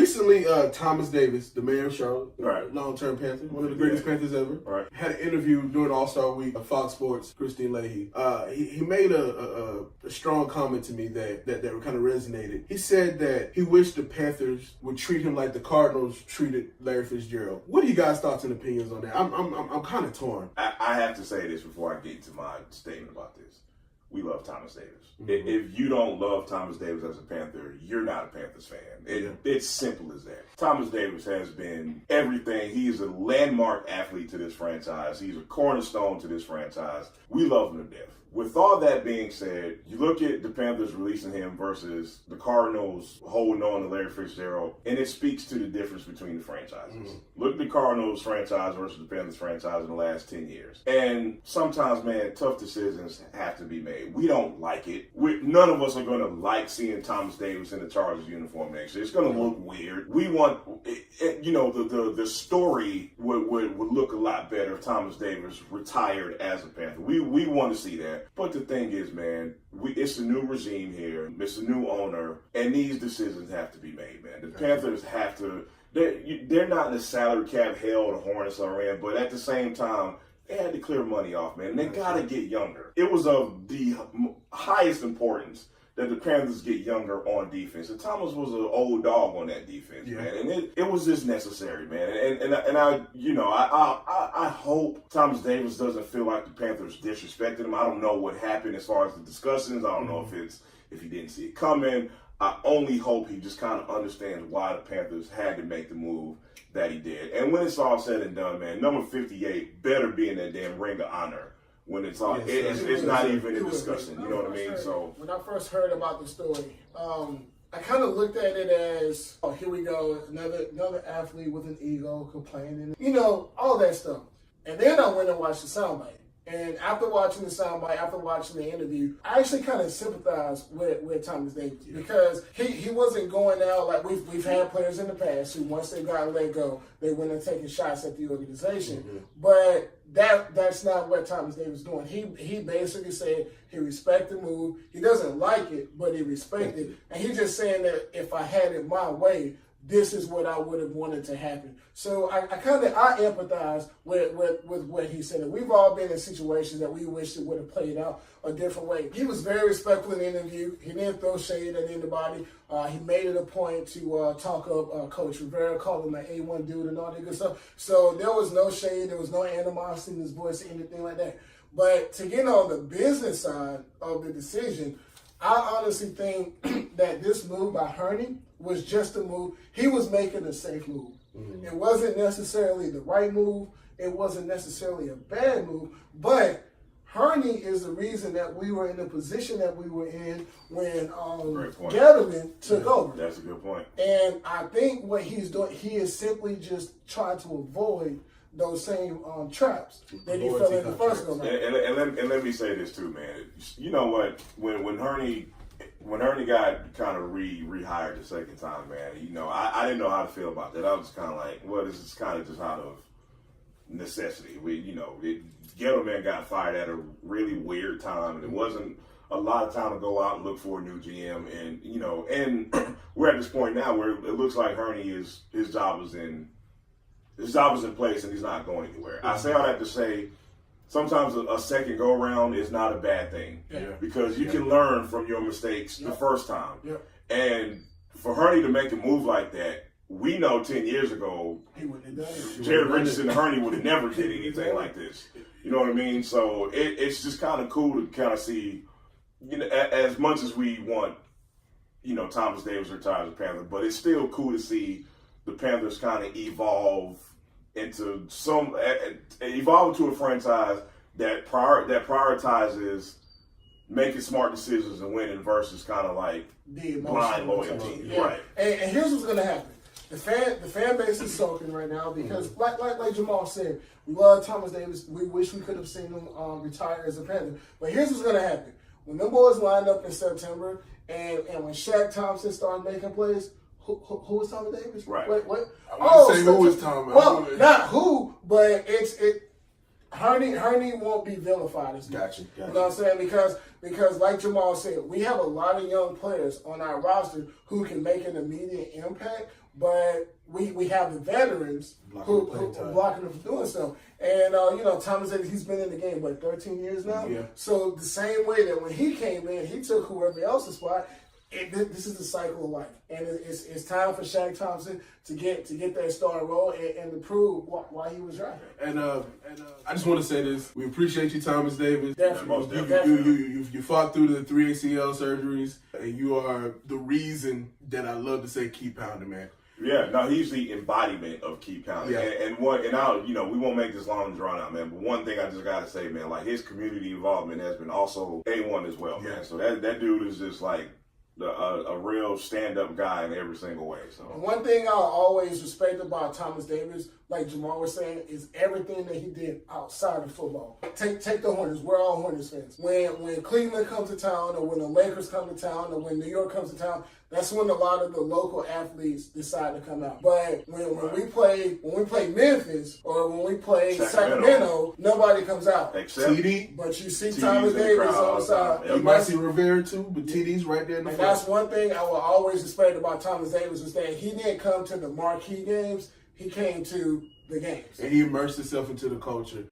recently, Thomas Davis, the mayor of Charlotte, right, long-term Panther, one of the greatest Panthers ever, right, had an interview during All-Star Week of Fox Sports, Christine Leahy. He made a strong comment to me that kind of resonated. He said that he wished the Panthers would treat him like the Cardinals treated Larry Fitzgerald. What are you guys' thoughts and opinions on that? I'm kind of torn. I have to say this before I get to my statement about this. We love Thomas Davis. Mm-hmm. If you don't love Thomas Davis as a Panther, you're not a Panthers fan. It's simple as that. Thomas Davis has been everything. He is a landmark athlete to this franchise. He's a cornerstone to this franchise. We love him to death. With all that being said, you look at the Panthers releasing him versus the Cardinals holding on to Larry Fitzgerald, and it speaks to the difference between the franchises. Mm-hmm. Look at the Cardinals franchise versus the Panthers franchise in the last 10 years. And sometimes, man, tough decisions have to be made. We don't like it. None of us are going to like seeing Thomas Davis in the Chargers uniform next year. It's going to look weird. We want, the story would look a lot better if Thomas Davis retired as a Panther. We want to see that. But the thing is, man, it's a new regime here. It's a new owner. And these decisions have to be made, man. The Panthers have to, they're not in the salary cap hell the Hornets are in, but at the same time, they had to clear money off, man. And they got to get younger. It was of the highest importance that the Panthers get younger on defense. And Thomas was an old dog on that defense, man. And it was just necessary, man. And I hope Thomas Davis doesn't feel like the Panthers disrespected him. I don't know what happened as far as the discussions. I don't know if he didn't see it coming. I only hope he just kind of understands why the Panthers had to make the move that he did. And when it's all said and done, man, number 58 better be in that damn ring of honor. When it's all, it's not even a discussion. You know what I mean? So when I first heard about the story, I kind of looked at it as, oh, here we go, another athlete with an ego complaining, all that stuff. And then I went and watched the soundbite. And after watching the soundbite, after watching the interview, I actually kind of sympathized with Thomas Davis because he wasn't going out like we've had players in the past who once they got let go, they went and taking shots at the organization. Mm-hmm. But that's not what Thomas Davis is doing. He basically said he respects the move. He doesn't like it, but he respects it. And he's just saying that if I had it my way, this is what I would have wanted to happen. So I empathize with what he said. We've all been in situations that we wish it would have played out a different way. He was very respectful in the interview. He didn't throw shade at anybody. He made it a point to talk up Coach Rivera, call him an A1 dude and all that good stuff. So there was no shade. There was no animosity in his voice or anything like that. But to get on the business side of the decision, I honestly think that this move by Hurney was just a move. He was making a safe move. Mm-hmm. It wasn't necessarily the right move. It wasn't necessarily a bad move. But Hurney is the reason that we were in the position that we were in when Gettleman took over. That's a good point. And I think what he's doing, he is simply just trying to avoid those same traps that he fell in the first go round. And let me say this too, man. You know what? When Hurney got kind of rehired the second time, man, I didn't know how to feel about that. I was kind of like, well, this is kind of just out of necessity. Gettleman got fired at a really weird time, and it wasn't a lot of time to go out and look for a new GM. And we're at this point now where it looks like Hurney his job is in place and he's not going anywhere. I say all that to say, sometimes a second go around is not a bad thing because you can learn from your mistakes the first time. Yeah. And for Hurney to make a move like that, we know 10 years ago, Jared Richardson and Hurney would have never did anything like this. You know what I mean? So it's just kind of cool to kind of see, as much as we want, Thomas Davis retired as a Panther, but it's still cool to see the Panthers kind of evolve into a franchise that prioritizes making smart decisions and winning versus kind of like blind loyalty. Yeah. Right. And here's what's going to happen. The fan base is soaking right now because, like Jamal said, we love Thomas Davis. We wish we could have seen him retire as a Panther. But here's what's going to happen. When them boys lined up in September and when Shaq Thompson started making plays, who is Thomas Davis? Right. What? Who is Thomas? Well, not who, but Hurney won't be vilified as much. Gotcha. You know what I'm saying? Because like Jamal said, we have a lot of young players on our roster who can make an immediate impact. but we have the veterans who are blocking them from doing so. And, Thomas Davis, he's been in the game, 13 years now? Yeah. So the same way that when he came in, he took whoever else's spot. This is the cycle of life, and it's time for Shaq Thompson to get that star role and to prove why he was drafted. And I just want to say this: we appreciate you, Thomas Davis. Definitely. You fought through the 3 ACL surgeries, and you are the reason that I love to say keep pounding, man. Yeah, no, he's the embodiment of keep pounding. Yeah. We won't make this long and drawn out, man. But one thing I just gotta say, man, like his community involvement has been also A1 as well, man. So that dude is just like a real stand-up guy in every single way. So one thing I always respect about Thomas Davis, like Jamal was saying, is everything that he did outside of football. Take the Hornets. We're all Hornets fans. When Cleveland comes to town, or when the Lakers come to town, or when New York comes to town, that's when a lot of the local athletes decide to come out. But when we play Memphis or when we play Sacramento, nobody comes out. Except TD. But you see Thomas Davis on the side. You might see Rivera too, but TD's right there in the front. That's one thing I will always respect about Thomas Davis was that he didn't come to the marquee games. He came to the games. And he immersed himself into the culture.